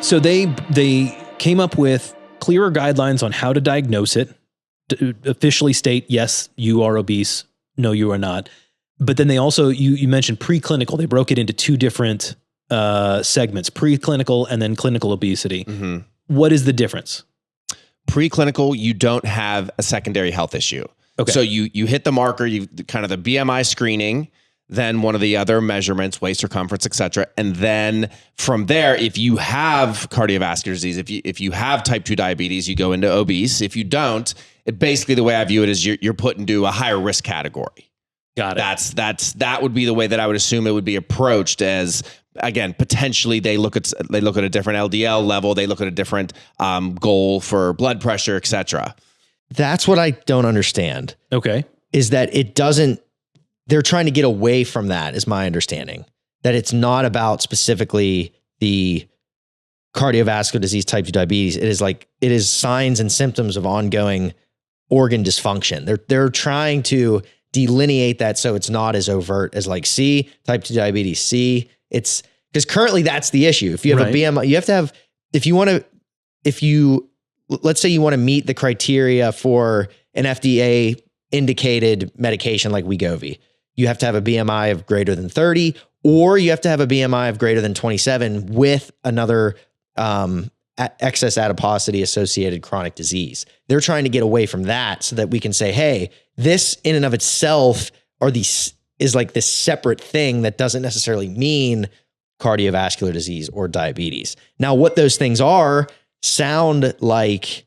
So they came up with clearer guidelines on how to diagnose it, to officially state, yes, you are obese. No, you are not. But then they also, you mentioned preclinical. They broke it into two different segments, preclinical and then clinical obesity. Mm-hmm. What is the difference? Preclinical, you don't have a secondary health issue. Okay. So you hit the marker, you kind of the BMI screening, then one of the other measurements, waist circumference, et cetera. And then from there, if you have cardiovascular disease, if you have type 2 diabetes, you go into obese. If you don't, it basically, the way I view it is you're put into a higher risk category. Got it. That would be the way that I would assume it would be approached as, again, potentially they look at a different LDL level. They look at a different goal for blood pressure, et cetera. That's what I don't understand. Okay. Is that they're trying to get away from that, is my understanding. That it's not about specifically the cardiovascular disease, type 2 diabetes. It is signs and symptoms of ongoing organ dysfunction. They're trying to delineate that so it's not as overt as like C, type 2 diabetes, C. It's because currently that's the issue. If you have a BMI, you have to have, let's say you want to meet the criteria for an FDA indicated medication like Wegovy, you have to have a BMI of greater than 30, or you have to have a BMI of greater than 27 with another excess adiposity associated chronic disease. They're trying to get away from that so that we can say, hey, this in and of itself is like this separate thing that doesn't necessarily mean cardiovascular disease or diabetes. Now, what those things are sound like,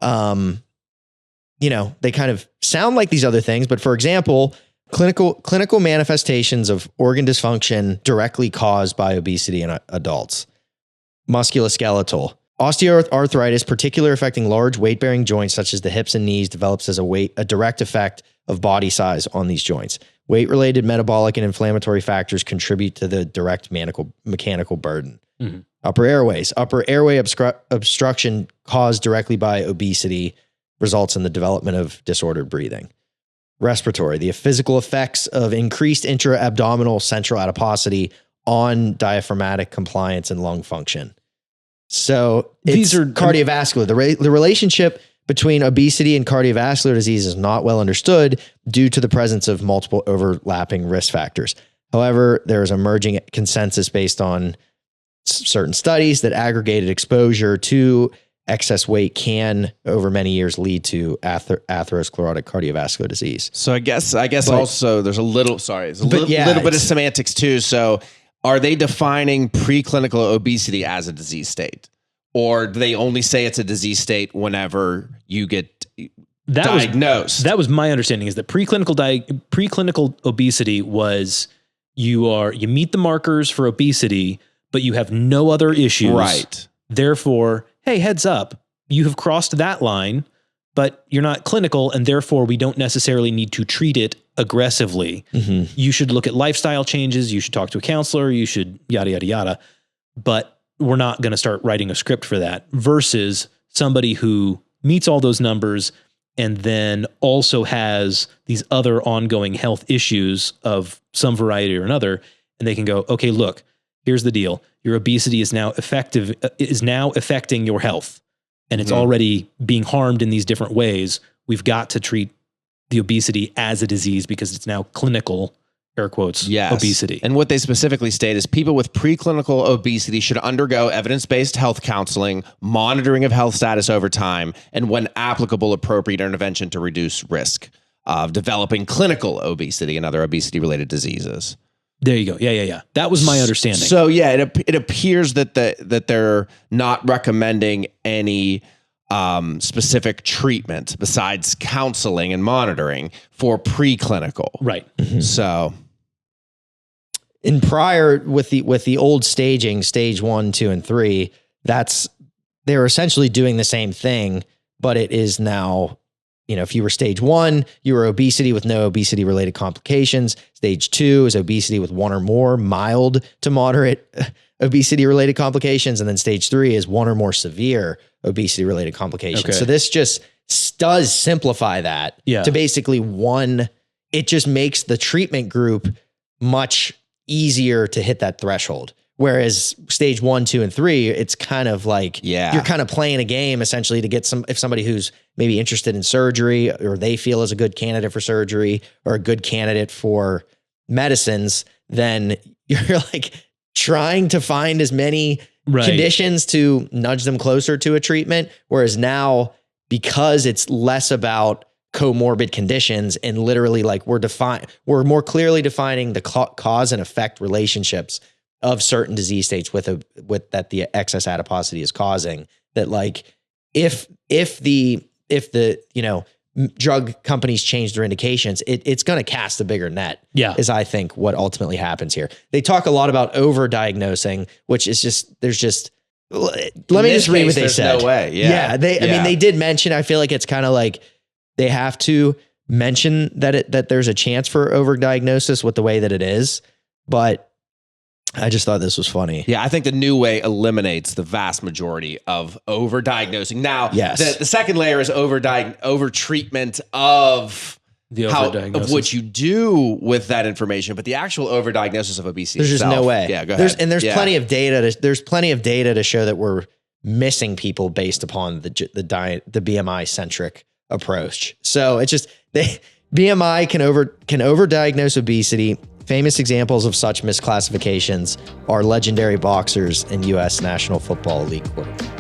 they kind of sound like these other things. But for example, clinical manifestations of organ dysfunction directly caused by obesity in adults. Musculoskeletal. Osteoarthritis, particularly affecting large weight-bearing joints such as the hips and knees, develops as a direct effect of body size on these joints. Weight-related metabolic and inflammatory factors contribute to the direct mechanical burden. Mm-hmm. Upper airway obstruction caused directly by obesity results in the development of disordered breathing. Respiratory, the physical effects of increased intra-abdominal central adiposity on diaphragmatic compliance and lung function. So these are cardiovascular. The relationship between obesity and cardiovascular disease is not well understood due to the presence of multiple overlapping risk factors. However, there is emerging consensus based on certain studies that aggregated exposure to excess weight can, over many years, lead to atherosclerotic cardiovascular disease. So I guess also there's a little bit of semantics too. So are they defining preclinical obesity as a disease state? Or do they only say it's a disease state whenever you get diagnosed? That was my understanding, is that preclinical obesity was you meet the markers for obesity, but you have no other issues. Right. Therefore, hey, heads up, you have crossed that line, but you're not clinical, and therefore we don't necessarily need to treat it aggressively. Mm-hmm. You should look at lifestyle changes. You should talk to a counselor. You should yada, yada, yada. But we're not going to start writing a script for that, versus somebody who meets all those numbers and then also has these other ongoing health issues of some variety or another. And they can go, okay, look, here's the deal. Your obesity is now affecting your health, and it's already being harmed in these different ways. We've got to treat the obesity as a disease because it's now clinical, air quotes, obesity. And what they specifically state is people with preclinical obesity should undergo evidence-based health counseling, monitoring of health status over time, and when applicable, appropriate intervention to reduce risk of developing clinical obesity and other obesity-related diseases. There you go. Yeah. That was my understanding. So yeah, it appears that they're not recommending any specific treatment besides counseling and monitoring for preclinical. Right. Mm-hmm. So in prior with the old staging, stage 1, 2, and 3, they're essentially doing the same thing, but it is now, if you were stage 1, you were obesity with no obesity related complications. Stage 2 is obesity with one or more mild to moderate obesity related complications. And then stage 3 is one or more severe obesity related complications. Okay. So this just does simplify that to basically it just makes the treatment group much easier to hit that threshold. Whereas stage 1, 2, and 3, it's kind of like you're kind of playing a game essentially to get if somebody who's maybe interested in surgery or they feel is a good candidate for surgery or a good candidate for medicines, then you're like trying to find as many conditions to nudge them closer to a treatment. Whereas now, because it's less about comorbid conditions and literally like we're more clearly defining the cause and effect relationships of certain disease states with that the excess adiposity is causing, that like if the drug companies change their indications, it's going to cast a bigger net. Yeah. Is I think what ultimately happens here. They talk a lot about over-diagnosing, which is let me just read what they said. No way. Yeah. I mean, they did mention, I feel like it's kind of like they have to mention that there's a chance for over-diagnosis with the way that it is, but I just thought this was funny. Yeah, I think the new way eliminates the vast majority of over-diagnosing. Now, the second layer is over-treatment of what you do with that information, but the actual over-diagnosis of obesity there's itself, just no way. Yeah, go ahead. There's plenty of data. There's plenty of data to show that we're missing people based upon the BMI-centric approach. So it's just BMI can over-diagnose obesity. Famous examples of such misclassifications are legendary boxers and U.S. National Football League quarterbacks.